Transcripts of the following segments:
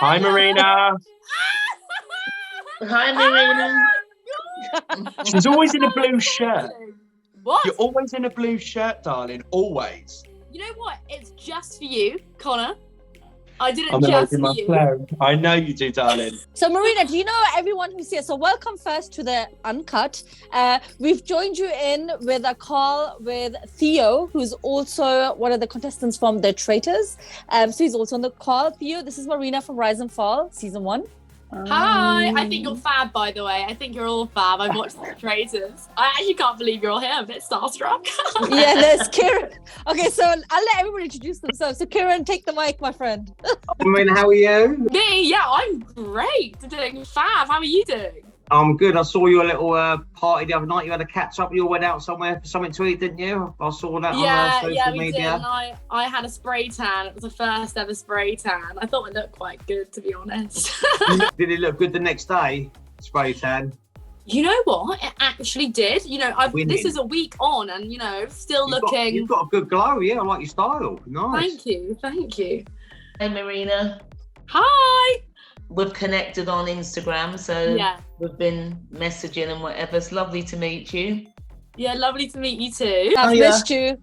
Hi, Marina. Hi, Marina. She's always in a blue shirt. What? You're always in a blue shirt, darling. Always. You know what? It's just for you, Connor. I did it I'm just in for my you. flow. I know you do, darling. So, Marina, do you know everyone who's here? So, welcome first to the Uncut. We've joined you in with a call with Theo, who's also one of the contestants from The Traitors. So, he's also on the call. Theo, this is Marina from Rise and Fall, Season 1. Hi, I think you're fab, by the way. I think you're all fab. I've watched The Traitors. I actually can't believe you're all here. I'm a bit starstruck. Yeah, there's Kieran. Okay, so I'll let everybody introduce themselves. So, Kieran, take the mic, my friend. Marina, how are you? Me? Yeah, I'm great. I'm doing fab. How are you doing? I'm good. I saw your little party the other night. You had a catch up. You all went out somewhere for something to eat, didn't you? I saw that on social we media. did. And I had a spray tan. It was the first ever spray tan. I thought it looked quite good, to be honest. Did it look good the next day? Spray tan. You know what? It actually did. You know, this is a week on, and you know, still looking. You've got a good glow. Yeah, I like your style. Nice. Thank you. Hi, Marina. Hi. We've connected on Instagram, so Yeah. we've been messaging and whatever. It's lovely to meet you. Yeah, lovely to meet you too. I've missed you.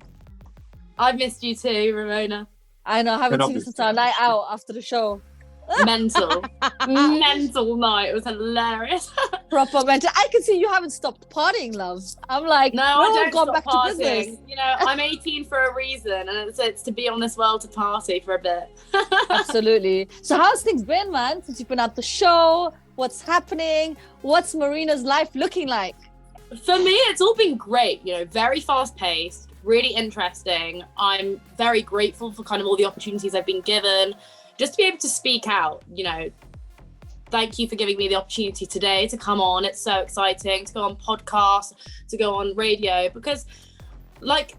I've missed you too, Ramona. I know, I haven't seen you since our night out after the show. Mental night. It was hilarious. Proper mental. I can see you haven't stopped partying, love. I'm like, No, I don't gone stop back partying. to business. You know, I'm 18 for a reason, and it's to be on this world to party for a bit. Absolutely. So how's things been, man, since you've been at the show? What's happening? What's Marina's life looking like? For me, it's all been great. You know, very fast paced, really interesting. I'm very grateful for kind of all the opportunities I've been given. Just to be able to speak out, you know, thank you for giving me the opportunity today to come on. It's so exciting to go on podcasts, to go on radio, because like,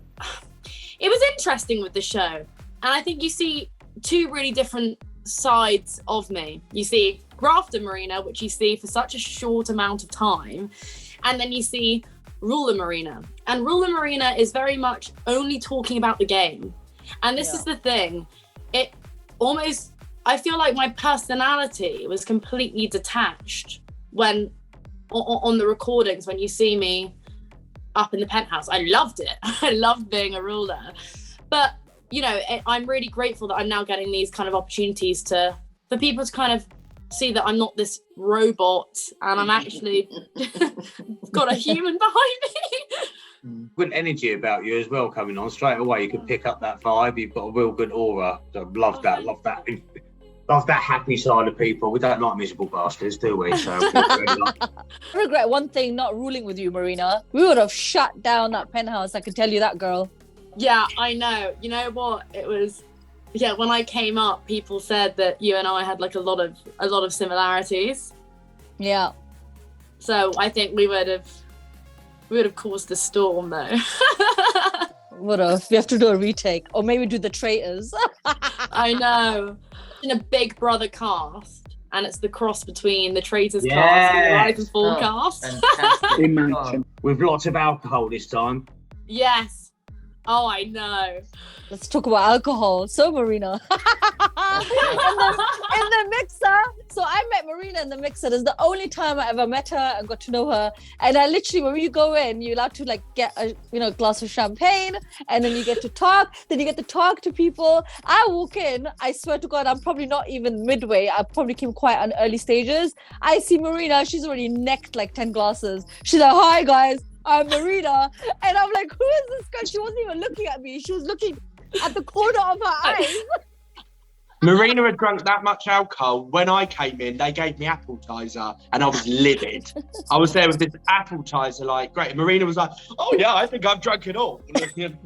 it was interesting with the show. And I think you see two really different sides of me. You see Grafter Marina, which you see for such a short amount of time. And then you see Ruler Marina. And Ruler Marina is very much only talking about the game. And this is the thing. I feel like my personality was completely detached when on the recordings, when you see me up in the penthouse. I loved it. I loved being a ruler. But, you know, I'm really grateful that I'm now getting these kind of opportunities for people to kind of see that I'm not this robot and I'm actually got a human behind me. Good energy about you as well coming on straight away. You can pick up that vibe. You've got a real good aura. So love that. Love that happy side of people. We don't like miserable bastards, do we? So I regret one thing, not ruling with you, Marina. We would have shut down that penthouse. I can tell you that, girl. Yeah, I know. You know what? It was. Yeah, when I came up, people said that you and I had like a lot of similarities. Yeah. So I think we would have caused a storm though. Would have. We have to do a retake, or maybe do The Traitors. I know. In a Big Brother cast, and it's the cross between the Traitors cast and the Rise and Fall cast. Imagine. With lots of alcohol this time. Yes. Oh, I know. Let's talk about alcohol. So, Marina. in the mixer. So I met Marina in the mixer. It's the only time I ever met her and got to know her. And I literally, when you go in, you're allowed to like get a glass of champagne, and then you get to talk. Then you get to talk to people. I walk in. I swear to God, I'm probably not even midway. I probably came quite on early stages. I see Marina. She's already necked like 10 glasses. She's like, "Hi guys, I'm Marina." And I'm like, "Who is this girl?" She wasn't even looking at me. She was looking at the corner of her eyes. Marina had drunk that much alcohol. When I came in, they gave me appetizer and I was livid. I was there with this appetizer, like, great. And Marina was like, "Oh yeah, I think I've drunk it all." Can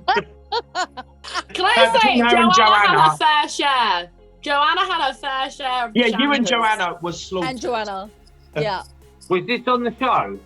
I say, Joanna had a fair share. Joanna had her fair share of Yeah, you and Joanna was slaughtered. And Joanna. Yeah. Was this on the show?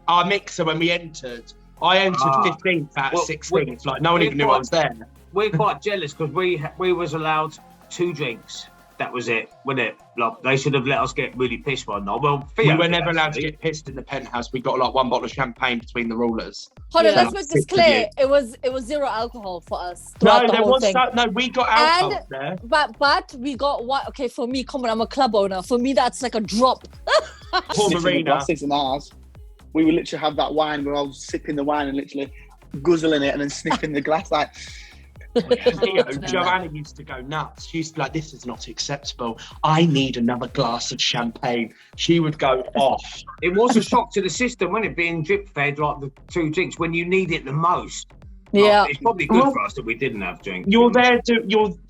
Our mixer, when we entered, I entered 15th out of 16th. Like, no one even knew I was there. We're quite jealous because we was allowed 2 drinks that was it, wasn't it? Like, they should have let us get really pissed one night. Well, we were never allowed to get pissed in the penthouse. We got like one bottle of champagne between the rulers. Hold on, Yeah. let's make this clear. It was 0 alcohol for us. No, throughout the there whole was thing. no. We got alcohol there. But we got what? Okay, for me, come on, I'm a club owner. For me, that's like a drop. Poor Sniffing the Marina. glasses in ours. We would literally have that wine where I was sipping the wine and literally guzzling it and then sniffing the glass like. Joanna used to go nuts. She used to be like, "This is not acceptable. I need another glass of champagne." She would go off. It was a shock to the system, wasn't it? Being drip fed like the 2 drinks when you need it the most. Yeah. It's probably good for us that we didn't have drinks. You're there.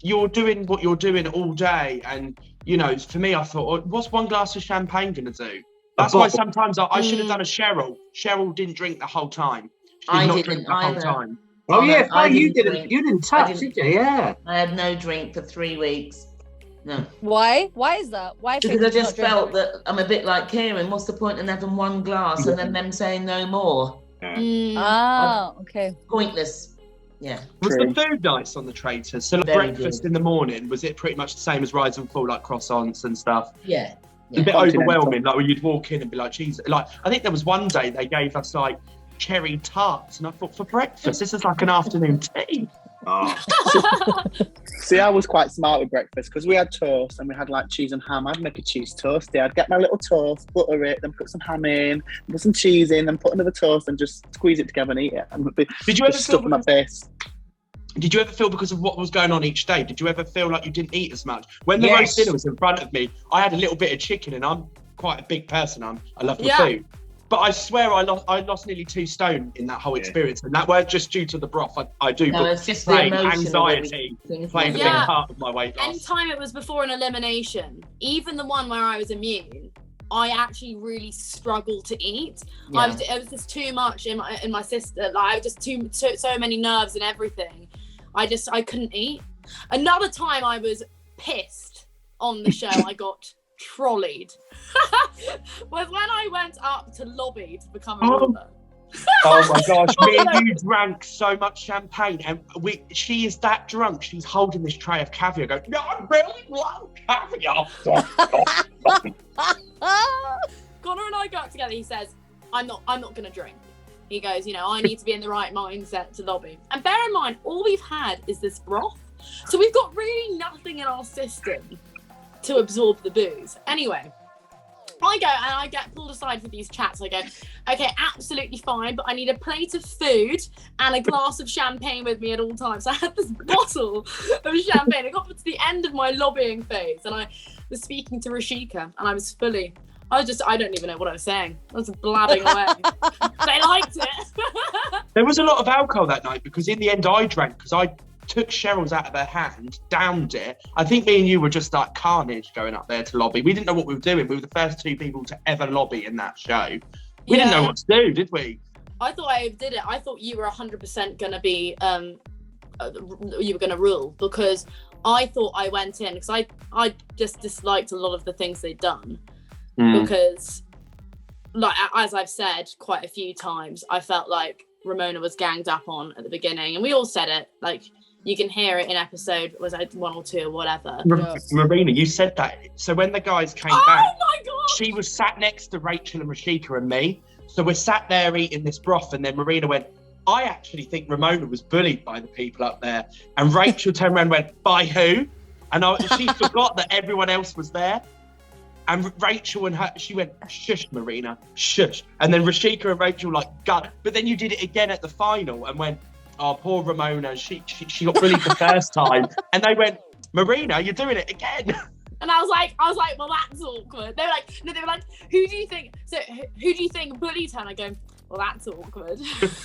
You're doing what you're doing all day, and you know. For me, I thought, oh, what's one glass of champagne gonna do? That's why sometimes I should have done a Cheryl. Cheryl didn't drink the whole time. She did I not didn't drink the whole either. time. Oh yeah, I you didn't didn't. drink. You didn't touch, did you? Yeah. I had no drink for 3 weeks. No. Why? Why is that? Why? Because I just felt that I'm a bit like Kieran. What's the point in having one glass and then them saying no more? Okay. Pointless. Yeah. Was True. the food nice on the Traitors? So like Very breakfast good. in the morning, was it pretty much the same as Rise and Fall, like croissants and stuff? Yeah. It's a bit Continental. overwhelming, like when you'd walk in and be like, "Jesus!" Like I think there was one day they gave us like cherry tarts, and I thought for breakfast, this is like an afternoon tea. Oh. See, I was quite smart with breakfast because we had toast and we had like cheese and ham. I'd make a cheese toast. I'd get my little toast, butter it, then put some ham in, put some cheese in, then put another toast and just squeeze it together and eat it. And Did you ever just feel? stuff in my face. Did you ever feel because of what was going on each day? Did you ever feel like you didn't eat as much? When the Yes. roast dinner was in front of me, I had a little bit of chicken, and I'm quite a big person. I love my Yeah. food. But I swear I lost nearly 2 stone in that whole Yeah. experience, and that weren't just due to the broth. I do, No, but it's just the playing emotion. anxiety playing a big Yeah. part of my weight loss. Anytime it was before an elimination, even the one where I was immune, I actually really struggled to eat. It was just too much in my system. Like I was just so many nerves and everything. I couldn't eat. Another time I was pissed on the show. I got trolleyed. Was when I went up to lobby to become a ruler. Oh my gosh, me and you drank so much champagne, and she is that drunk. She's holding this tray of caviar, going, "No, I really love caviar." Connor and I go up together. He says, I'm not gonna drink. He goes, I need to be in the right mindset to lobby. And bear in mind, all we've had is this broth. So we've got really nothing in our system to absorb the booze. Anyway, I go and I get pulled aside for these chats. I go, okay, absolutely fine, but I need a plate of food and a glass of champagne with me at all times. So I had this bottle of champagne. I got to the end of my lobbying phase and I was speaking to Rashika and I don't even know what I was saying. I was blabbing away. They liked it. There was a lot of alcohol that night because in the end I drank because I took Cheryl's out of her hand, downed it. I think me and you were just like carnage going up there to lobby. We didn't know what we were doing. We were the first 2 people to ever lobby in that show. We didn't know what to do, did we? I thought I did it. I thought you were 100% going to be, you were going to rule because I thought I went in because I just disliked a lot of the things they'd done because, like, as I've said quite a few times, I felt like Ramona was ganged up on at the beginning and we all said it, like, you can hear it in episode, was it 1 or 2 or whatever. Marina, you said that. So when the guys came back, Oh my God! she was sat next to Rachel and Rashika and me. So we're sat there eating this broth, and then Marina went, "I actually think Ramona was bullied by the people up there." And Rachel turned around and went, "By who?" And she forgot that everyone else was there. And Rachel and her, she went, "Shush, Marina, shush." And then Rashika and Rachel like, "God." But then you did it again at the final and went, "Oh, poor Ramona, she got bullied the first time." And they went, "Marina, you're doing it again." And I was like, well, that's awkward. They were like, who do you think bullied her? And I go, well, that's awkward. It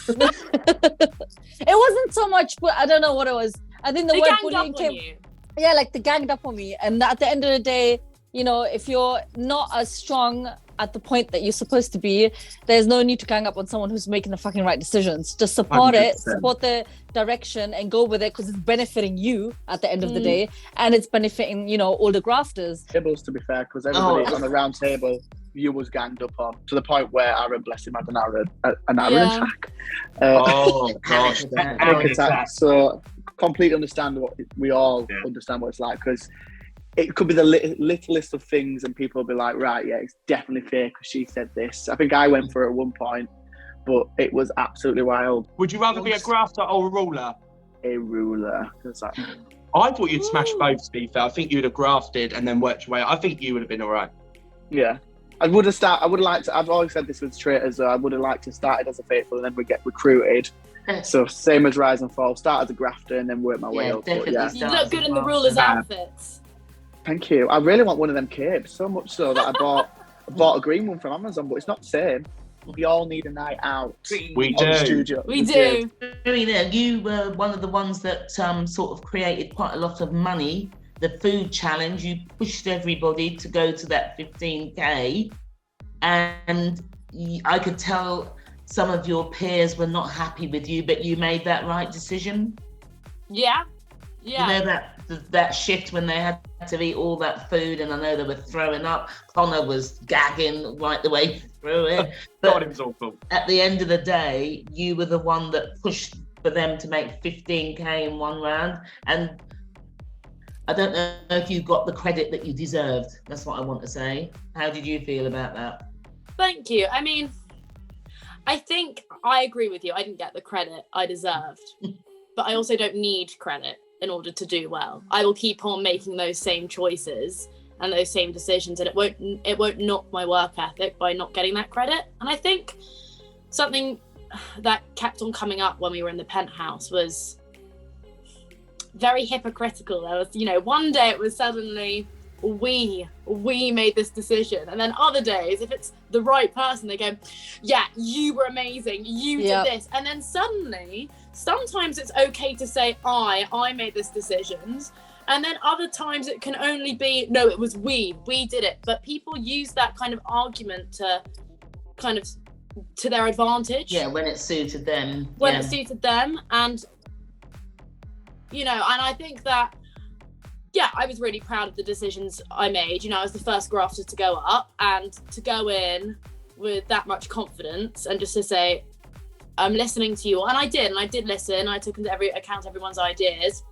wasn't so much, but I don't know what it was. I think the They word ganged bullying up on came. you. Yeah, like they ganged up on me. And at the end of the day, if you're not as strong at the point that you're supposed to be, there's no need to gang up on someone who's making the fucking right decisions. Just support 100%. it, support the direction and go with it because it's benefiting you at the end of the day. And it's benefiting, all the grafters. Tables, to be fair, because everybody on the round table, you was ganged up on to the point where Aaron, bless him, had an Aaron attack. Oh gosh. Panic attack. So completely understand we all understand what it's like because it could be the littlest of things, and people will be like, right, yeah, it's definitely fair because she said this. I think I went for it at one point, but it was absolutely wild. Would you rather be a grafter or a ruler? A ruler. I thought you'd smash both, to be fair. I think you'd have grafted and then worked your way. I think you would have been all right. Yeah. I've always said this with traitors, I would have liked to start as a faithful and then we get recruited. So same as Rise and Fall, start as a grafter and then work my way up. Definitely. Yeah. You look good in the ruler's outfits. Thank you. I really want one of them capes, so much so that I bought a green one from Amazon, but it's not the same. We all need a night out. We on the do. studio. We do. Marina, you were one of the ones that sort of created quite a lot of money. The food challenge, you pushed everybody to go to that 15K, and I could tell some of your peers were not happy with you, but you made that right decision. Yeah. You know that shift when they had to eat all that food, and I know they were throwing up. Connor was gagging right the way through it. God, it was awful. At the end of the day, you were the one that pushed for them to make 15K in one round, and I don't know if you got the credit that you deserved. That's what I want to say. How did you feel about that? Thank you. I mean, I think I agree with you. I didn't get the credit I deserved, but I also don't need credit in order to do well. I will keep on making those same choices and those same decisions, and it won't knock my work ethic by not getting that credit. And I think something that kept on coming up when we were in the penthouse was very hypocritical. There was, one day it was suddenly we made this decision, and then other days, if it's the right person, they go, yeah, you were amazing, you did this, and then suddenly sometimes it's okay to say I made this decision, and then other times it can only be no, it was we did it. But people use that kind of argument to kind of to their advantage, when it suited them, it suited them. And and I think that I was really proud of the decisions I made. I was the first grafter to go up, and to go in with that much confidence and just to say, I'm listening to you. And I did listen. I took into account everyone's ideas.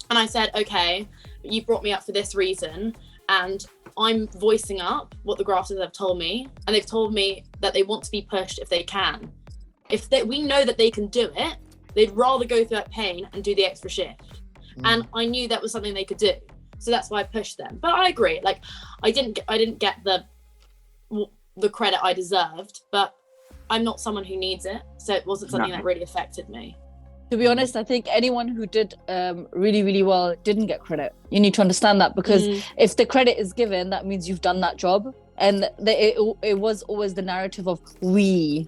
And I said, okay, you brought me up for this reason. And I'm voicing up what the grafters have told me. And they've told me that they want to be pushed if they can. We know that they can do it, they'd rather go through that pain and do the extra shift. And I knew that was something they could do. So that's why I pushed them. But I agree, I didn't get the credit I deserved, but I'm not someone who needs it. So it wasn't something that really affected me. To be honest, I think anyone who did really, really well didn't get credit. You need to understand that, because if the credit is given, that means you've done that job. And it was always the narrative of we.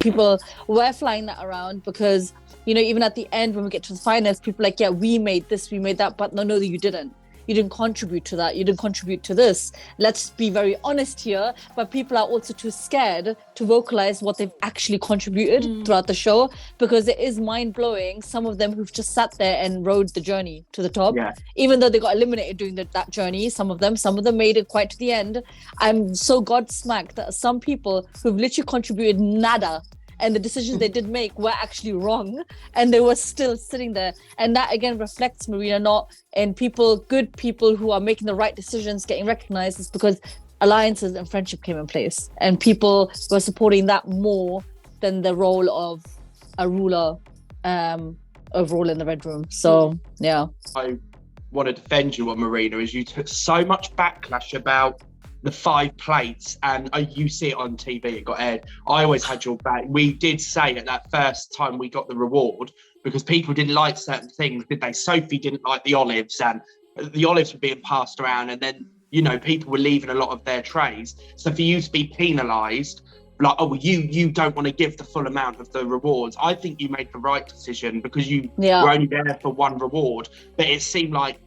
People were flying that around because, even at the end when we get to the finals, people are like, yeah, we made this, we made that. But no, you didn't. You didn't contribute to that. You didn't contribute to this. Let's be very honest here. But people are also too scared to vocalize what they've actually contributed throughout the show, because it is mind-blowing. Some of them who've just sat there and rode the journey to the top, even though they got eliminated during that journey. Some of them made it quite to the end. I'm so godsmacked that some people who've literally contributed nada, and the decisions they did make were actually wrong, and they were still sitting there. And that again reflects, Marina, not in good people who are making the right decisions getting recognized. It's because alliances and friendship came in place, and people were supporting that more than the role of a ruler overall in the Red Room. So I want to defend you on Marina, is you took so much backlash about the 5 plates, and you see it on TV, it got aired. I always had your back. We did say at that first time we got the reward, because people didn't like certain things, did they? Sophie didn't like the olives, and the olives were being passed around, and then people were leaving a lot of their trays. So for you to be penalised, you don't want to give the full amount of the rewards, I think you made the right decision, because you were only there for one reward. But it seemed like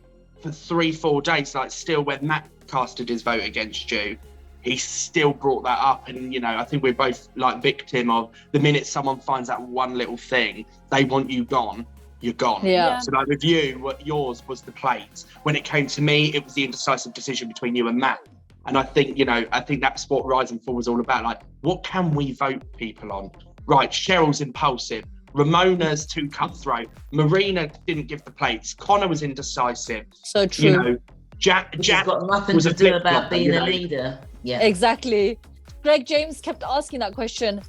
for 3-4 days, still when Matt casted his vote against you, he still brought that up. And I think we're both victim of the minute someone finds out one little thing, they want you gone, you're gone. So with you, yours was the plates. When it came to me, it was the indecisive decision between you and Matt. And I think that's what Rise and Fall was all about. What can we vote people on? Right, Cheryl's impulsive, Ramona's too cutthroat, Marina didn't give the plates, Connor was indecisive. So true. Jack Which has got nothing was to a do flip-flopper, about being you a know. leader. Yeah. Exactly. Greg James kept asking that question.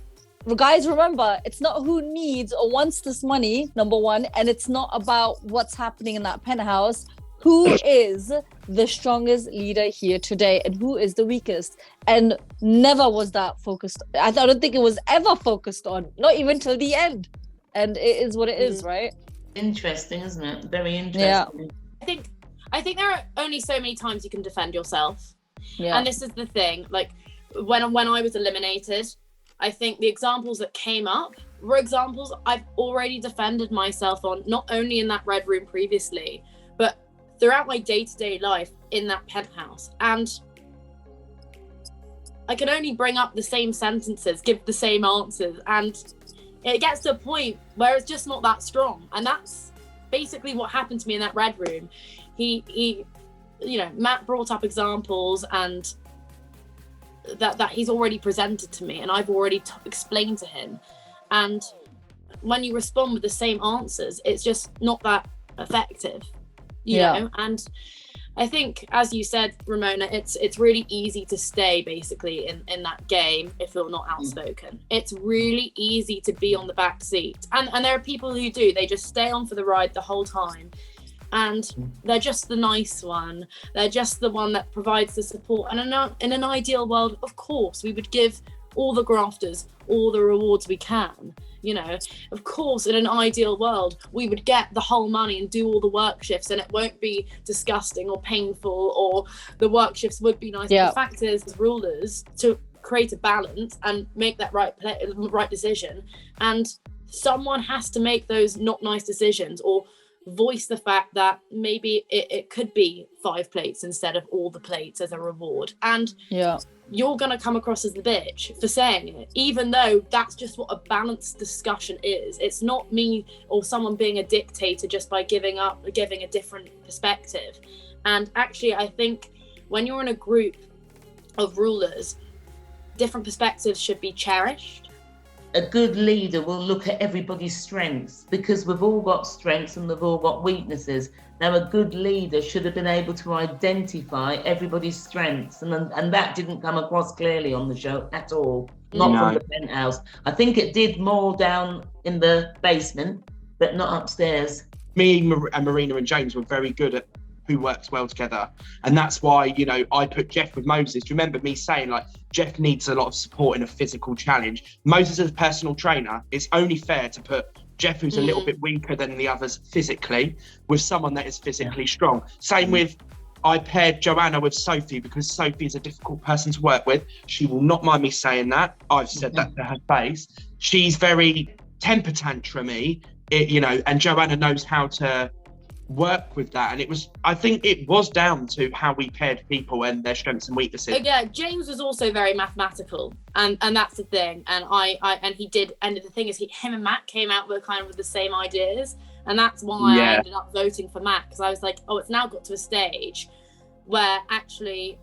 Well, guys, remember, it's not who needs or wants this money, number one, and it's not about what's happening in that penthouse. Who is the strongest leader here today and who is the weakest? And never was that focused. I don't think it was ever focused on, not even till the end. And it is what it is, right? Interesting, isn't it? Very interesting. Yeah. I think there are only so many times you can defend yourself. Yeah. And this is the thing, like when I was eliminated, I think the examples that came up were examples I've already defended myself on, not only in that red room previously, but throughout my day-to-day life in that penthouse. And I can only bring up the same sentences, give the same answers, and it gets to a point where it's just not that strong. And that's basically what happened to me in that red room. He you know, Matt brought up examples and that he's already presented to me and I've already explained to him. And when you respond with the same answers, it's just not that effective, you know? And I think, as you said, Ramona, it's really easy to stay basically in that game if you're not outspoken. It's really easy to be on the back seat. And there are people who do, they just stay on for the ride the whole time. And they're just the nice one. They're just the one that provides the support. And in an ideal world, of course, we would give all the grafters all the rewards we can. You know, of course, in an ideal world, we would get the whole money and do all the work shifts, and it won't be disgusting or painful, or the work shifts would be nice. Yeah. But the fact is, as rulers, to create a balance and make that right decision, and someone has to make those not nice decisions or voice the fact that maybe it could be 5 plates instead of all the plates as a reward. And you're going to come across as the bitch for saying it, even though that's just what a balanced discussion is. It's not me or someone being a dictator just by giving a different perspective. And actually, I think when you're in a group of rulers, different perspectives should be cherished. A good leader will look at everybody's strengths, because we've all got strengths and we've all got weaknesses. Now, a good leader should have been able to identify everybody's strengths, and that didn't come across clearly on the show at all, not from the penthouse. I think it did more down in the basement, but not upstairs. Me and Marina and James were very good at who works well together, and that's why, you know, I put Jeff with Moses. Do you remember me saying, like, Jeff needs a lot of support in a physical challenge? Moses as a personal trainer, it's only fair to put Jeff, who's a little bit weaker than the others physically, with someone that is physically strong. Same with, I paired Joanna with Sophie because Sophie is a difficult person to work with. She will not mind me saying that. I've said that to her face. She's very temper tantrumy, you know, and Joanna knows how to work with that. And I think it was down to how we paired people and their strengths and weaknesses. Yeah, James was also very mathematical, and that's the thing. And he did. And the thing is, him and Matt came out with kind of the same ideas, and that's why I ended up voting for Matt, because I was like, oh, it's now got to a stage where actually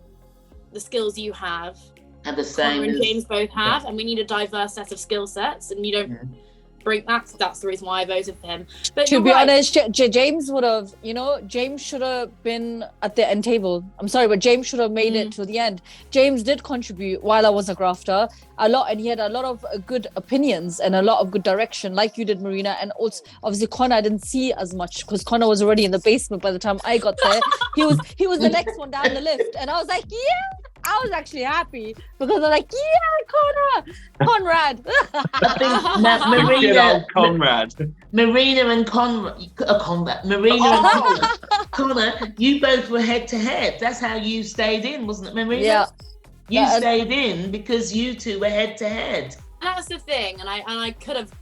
the skills you have and the same and James both have, and we need a diverse set of skill sets, and you don't bring that's the reason why I voted for him. But to be honest, James would have, you know, James should have been at the end table. I'm sorry, but James should have made it to the end. James did contribute while I was a grafter a lot, and he had a lot of good opinions and a lot of good direction, like you did, Marina. And also, obviously, Connor I didn't see as much because Connor was already in the basement by the time I got there. he was the next one down the lift, and I was like, I was actually happy because I'm like, Conrad. I think Marina, Conrad. Marina and Conrad, and Connor, you both were head to head. That's how you stayed in, wasn't it, Marina? Yeah. You stayed in because you two were head to head. That's the thing, and I could have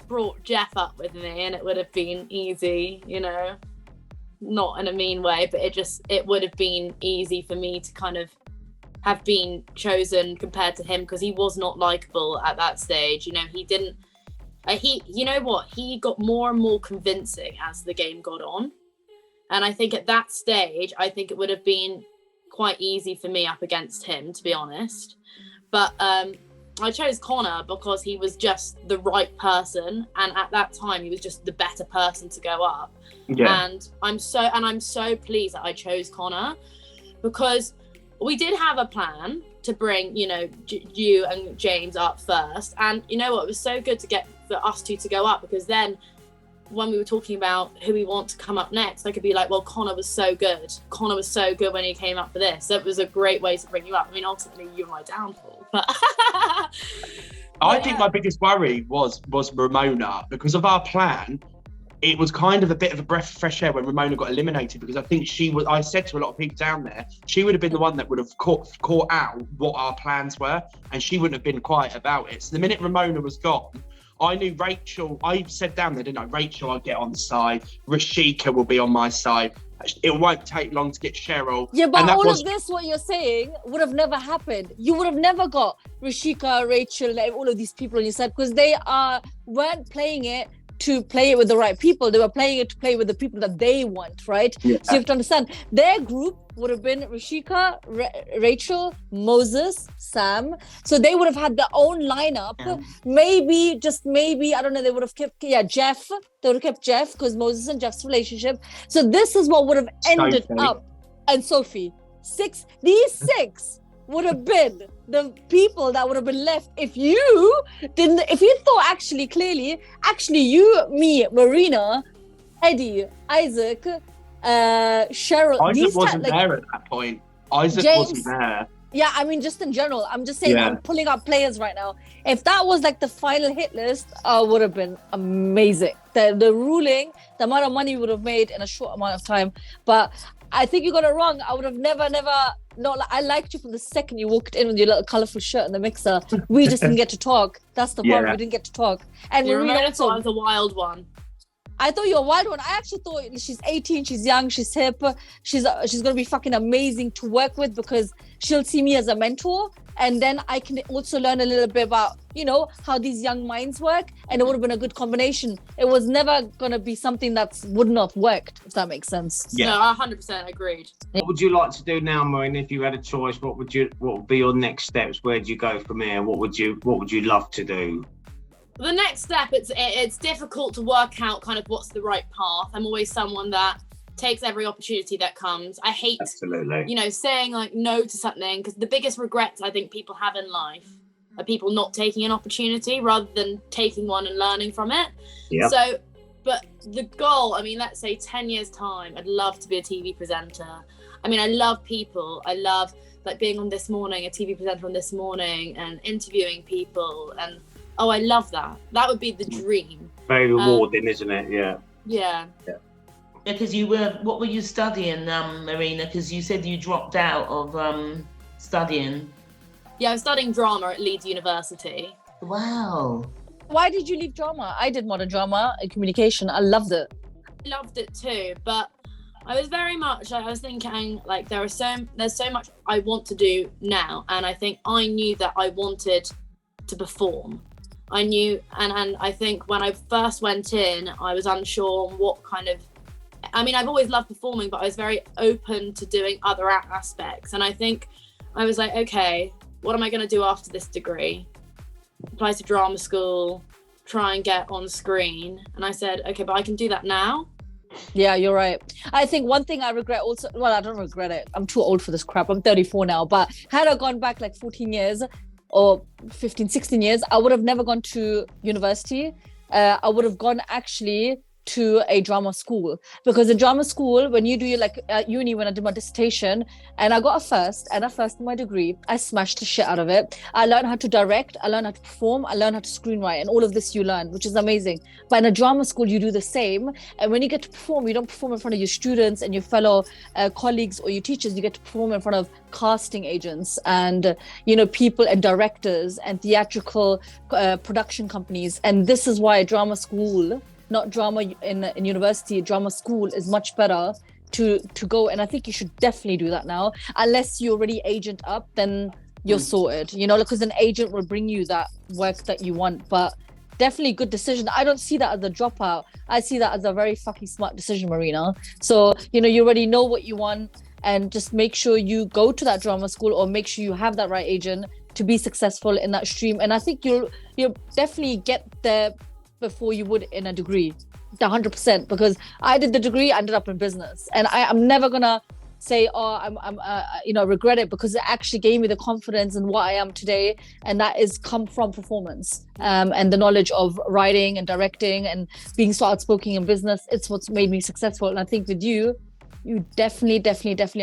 brought Jeff up with me, and it would have been easy, you know, not in a mean way, but it would have been easy for me to kind of have been chosen compared to him, because he was not likable at that stage. You know, he didn't, you know what, he got more and more convincing as the game got on. And I think at that stage, I think it would have been quite easy for me up against him, to be honest. But I chose Connor because he was just the right person, and at that time he was just the better person to go up. Yeah. And I'm so pleased that I chose Connor, because we did have a plan to bring, you know, you and James up first. And you know what, it was so good to get for us two to go up, because then when we were talking about who we want to come up next, I could be like, well, Connor was so good. Connor was so good when he came up for this. So it was a great way to bring you up. I mean, ultimately, you're my downfall. But I think my biggest worry was Ramona, because of our plan. It was kind of a bit of a breath of fresh air when Ramona got eliminated, because I think I said to a lot of people down there, she would have been the one that would have caught out what our plans were, and she wouldn't have been quiet about it. So the minute Ramona was gone, I knew Rachel, I said down there, didn't I? Rachel, I'll get on the side. Rashika will be on my side. It won't take long to get Cheryl. Yeah, but all of this, what you're saying, would have never happened. You would have never got Rashika, Rachel, all of these people on your side, because they weren't playing it to play it with the right people. They were playing it to play with the people that they want, right? Yeah. So you have to understand, their group would have been Rashika, Rachel, Moses, Sam. So they would have had their own lineup. Yeah. Maybe, I don't know, they would have kept, Jeff. They would have kept Jeff, because Moses and Jeff's relationship. So this is what would have ended up. And Sophie. These six would have been the people that would have been left if you thought actually clearly, you, me, Marina, Eddie, Isaac, Cheryl. Isaac wasn't there at that point. Isaac wasn't there. Yeah, I mean, just in general, I'm just saying, I'm pulling up players right now. If that was like the final hit list, would have been amazing. The ruling, the amount of money we would have made in a short amount of time. But I think you got it wrong. I would have never, I liked you from the second you walked in with your little colourful shirt and the mixer. We just didn't get to talk. That's the problem. We didn't get to talk. And Marina thought I was a wild one. I thought you were a wild one. I actually thought she's 18, she's young, she's hip. She's going to be fucking amazing to work with, because she'll see me as a mentor. And then I can also learn a little bit about, how these young minds work. And it would have been a good combination. It was never going to be something that wouldn't have worked, if that makes sense. Yeah, no, 100% agreed. What would you like to do now, Marina? If you had a choice, what would be your next steps? Where do you go from here? What would you love to do? The next step, it's difficult to work out kind of what's the right path. I'm always someone that takes every opportunity that comes. I hate, saying like no to something, because the biggest regrets I think people have in life are people not taking an opportunity rather than taking one and learning from it. Yeah. So, but the goal, I mean, let's say 10 years time, I'd love to be a TV presenter. I mean, I love people. I love like being on This Morning, a TV presenter on This Morning, and interviewing people. And I love that. That would be the dream. Very rewarding, isn't it? Yeah. Yeah. Because what were you studying, Marina? Because you said you dropped out of studying. Yeah, I was studying drama at Leeds University. Wow. Why did you leave drama? I did modern drama and communication. I loved it. I loved it too, but I was very much, I was thinking like there's so much I want to do now, and I think I knew that I wanted to perform. I knew, and I think when I first went in, I was unsure on what kind of, I mean, I've always loved performing, but I was very open to doing other aspects. And I think I was like, okay, what am I going to do after this degree? Apply to drama school, try and get on screen. And I said, okay, but I can do that now. Yeah, you're right. I think one thing I regret also, well, I don't regret it. I'm too old for this crap. I'm 34 now. But had I gone back like 14 years or 15, 16 years, I would have never gone to university. I would have gone actually to a drama school, because in drama school, when you do your at uni, when I did my dissertation and I got a first in my degree, I smashed the shit out of it. I learned how to direct, I learned how to perform, I learned how to screenwrite, and all of this you learn, which is amazing. But in a drama school, you do the same. And when you get to perform, you don't perform in front of your students and your fellow colleagues or your teachers. You get to perform in front of casting agents and people and directors and theatrical production companies. And this is why drama school, not drama in university, drama school is much better to go. And I think you should definitely do that now. Unless you're already agent up, then you're sorted, because an agent will bring you that work that you want. But definitely good decision. I don't see that as a dropout. I see that as a very fucking smart decision, Marina. So, you already know what you want, and just make sure you go to that drama school, or make sure you have that right agent to be successful in that stream. And I think you'll definitely get there before you would in a degree, 100%. Because I did the degree, I ended up in business, and I'm never gonna say, oh, I'm regret it, because it actually gave me the confidence in what I am today, and that is come from performance, and the knowledge of writing and directing and being so outspoken in business. It's what's made me successful. And I think with you definitely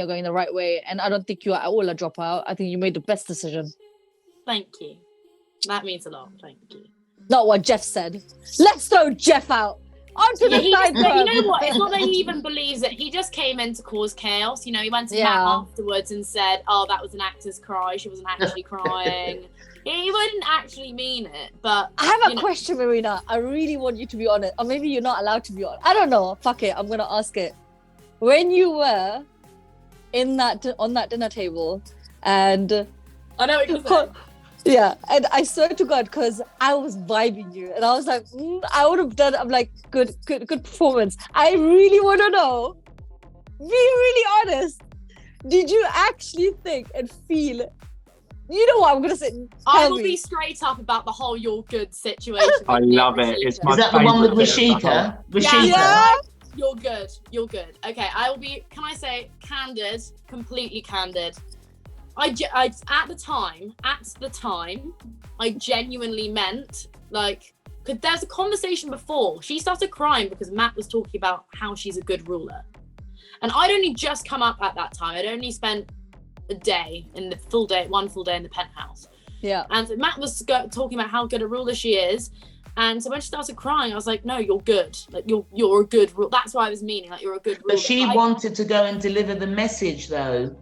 are going the right way, and I don't think you are at all a dropout. I think you made the best decision. Thank you. That means a lot. Thank you. Not what Jeff said. Let's throw Jeff out. Onto the side. You know what? It's not that he even believes it. He just came in to cause chaos. You know, he went to Matt afterwards and said, "Oh, that was an actor's cry. She wasn't actually crying." He wouldn't actually mean it. But I have a question, Marina. I really want you to be honest, or maybe you're not allowed to be honest. I don't know. Fuck it. I'm gonna ask it. When you were on that dinner table, and I know what you're saying. Yeah, and I swear to God, because I was vibing you, and I was like, I would have done. I'm like, good performance. I really want to know. Be really honest. Did you actually think and feel? You know what I'm gonna say? I will be straight up about the whole "you're good" situation. I love it. It's my Is that the one with Rashika? Yeah. You're good. Okay, I will be. Can I say candid? Completely candid. I at the time, I genuinely meant, like, because there's a conversation before. She started crying because Matt was talking about how she's a good ruler. And I'd only just come up at that time. I'd only spent one full day in the penthouse. Yeah. And so Matt was talking about how good a ruler she is. And so when she started crying, I was like, no, you're good. Like, you're a good ruler. That's what I was meaning. Like, you're a good ruler. But she wanted to go and deliver the message, though.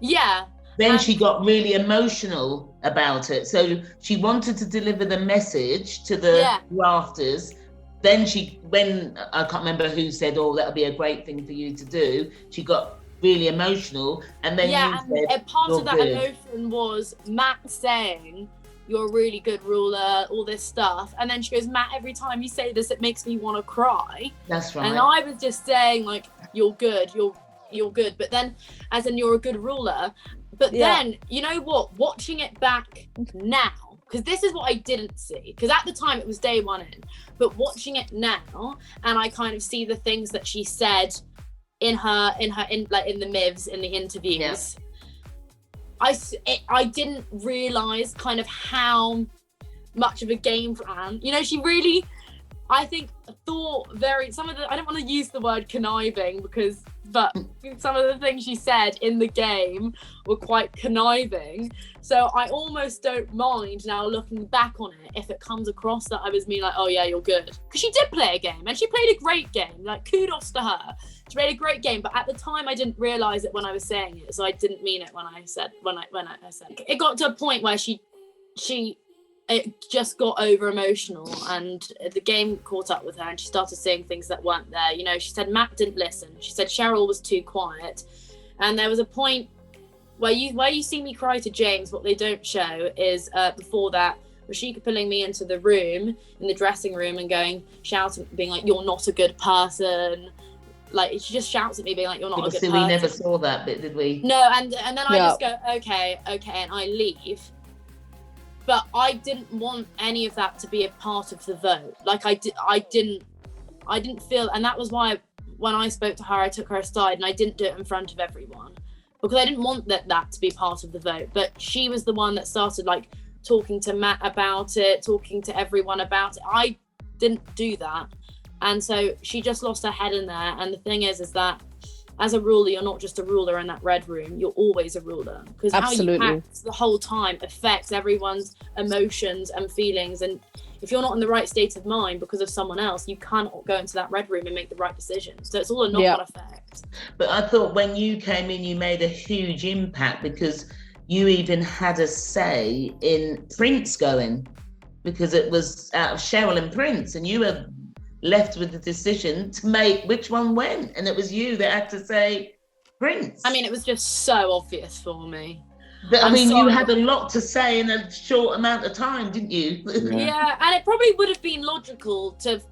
Yeah. Then she got really emotional about it. So she wanted to deliver the message to the rafters. Then when I can't remember who said, "Oh, that'll be a great thing for you to do," she got really emotional. And then and part of that emotion was Matt saying, "You're a really good ruler," all this stuff. And then she goes, "Matt, every time you say this, it makes me want to cry." That's right. And I was just saying, like, you're good. You're good. But then, as in, you're a good ruler. But then, you know what? Watching it back now, because this is what I didn't see. Because at the time it was day one in. But watching it now, and I kind of see the things that she said in the MIVs, in the interviews. Yeah. I didn't realize kind of how much of a game plan. You know, she really, I think, thought I don't want to use the word conniving but some of the things she said in the game were quite conniving. So I almost don't mind now looking back on it if it comes across that I was mean, like, oh yeah, you're good. Because she did play a game, and she played a great game. Like, kudos to her. She played a great game, but at the time I didn't realise it when I was saying it, so I didn't mean it when I said it. Got to a point where it just got over emotional, and the game caught up with her, and she started saying things that weren't there. You know, she said Matt didn't listen. She said Cheryl was too quiet. And there was a point where you see me cry to James. What they don't show is before that, Rashika pulling me into the room, in the dressing room, and shouting, being like, "You're not a good person." Like, she just shouts at me, being like, "You're not a good person." We never saw that bit, did we? No, and then I just go, okay, and I leave. But I didn't want any of that to be a part of the vote. Like, I didn't feel, and that was why when I spoke to her, I took her aside and I didn't do it in front of everyone, because I didn't want that to be part of the vote. But she was the one that started, like, talking to Matt about it, talking to everyone about it. I didn't do that. And so she just lost her head in there. And the thing is that as a ruler, you're not just a ruler in that red room, you're always a ruler. Because how you act the whole time affects everyone's emotions and feelings. And if you're not in the right state of mind because of someone else, you cannot go into that red room and make the right decision. So it's all a knock-on effect. But I thought when you came in, you made a huge impact, because you even had a say in Prince going, because it was out of Cheryl and Prince, and you were left with the decision to make which one went, and it was you that had to say Prince. I mean, it was just so obvious for me. But you had a lot to say in a short amount of time, didn't you? Yeah, and it probably would have been logical to have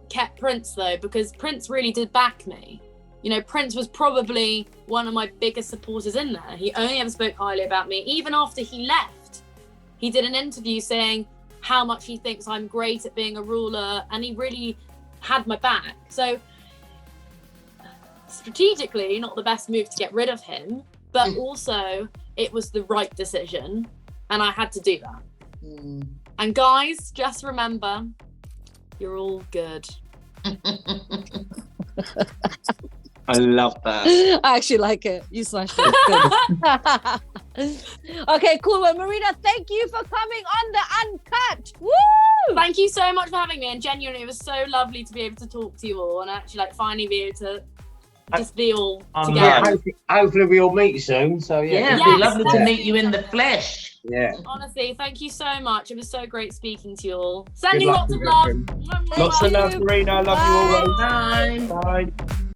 kept Prince, though, because Prince really did back me. you know, Prince was probably one of my biggest supporters in there. He only ever spoke highly about me. Even after he left, he did an interview saying how much he thinks I'm great at being a ruler, and he really had my back. So strategically, not the best move to get rid of him, but also it was the right decision, and I had to do that. And guys, just remember, you're all good. I love that. I actually like it. You smashed it. Good. Okay, cool. Well, Marina, thank you for coming on the Uncut. Woo! Thank you so much for having me, and genuinely, it was so lovely to be able to talk to you all, and actually, like, finally be able to just be all together. Hopefully we'll meet soon. So Yeah, yeah. it'd be lovely to meet you in the flesh. Yeah. Honestly, thank you so much. It was so great speaking to you all. Sending Good luck lots of with love. everything. Lots of love, Marina. I love you all. Bye. Bye.